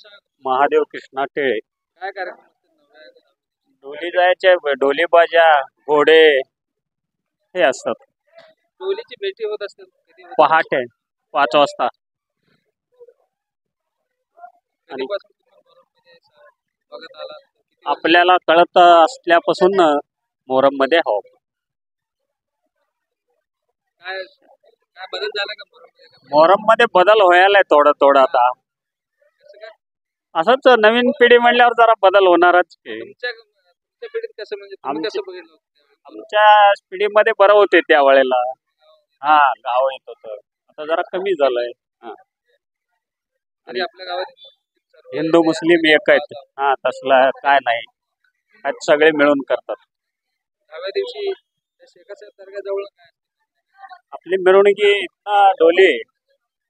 सांगा. महादेव कृष्णा टेळे. काय कार्यक्रम असतात नवरात्र? डोली जायचे, डोली बाजा, घोडे हे असतात. डोलीची भेटी होत असतात कधी होत? पहाटे 5 वाजता. कधीपासून तुम्ही मोहरममध्ये बघत आलात? किती वर्ष? आपल्याला कळत असल्यापासून मोहरम मध्ये हो. काय काय बदल झाला का मोहरममध्ये? मोहरम मध्ये बदल व्हायला थोडं थोडं आता. कसं काय? असंच नवीन पिढी म्हणल्यावर जरा बदल होणारच की. तुमच्या पिढीत कसं म्हणजे तुम्ही आमची- कसं बघितलं होतं त्यावेळी? आमच्या पिढीमध्ये बरं होते त्या वेळेला. हा, गाव येत होतं. आता जरा कमी झालंय. हा. तरी आपल्या गावात सर्व हिंदू मुस्लिम एक आहेत. हा, तसला काय नाही. आज सगळे मिळून करतात. 10व्या दिवशी त्या शेखाच्या दर्ग्याजवळ काय आपली मिरवणुकी डोली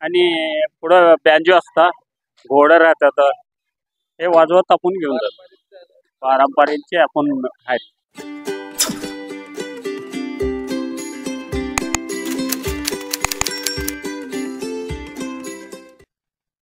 आणि पुढं बँजो असता, घोडं राहतात. हे वाजवत आपण घेऊन जातो. पारंपरिक पारंपरिकचे आपण आहेत.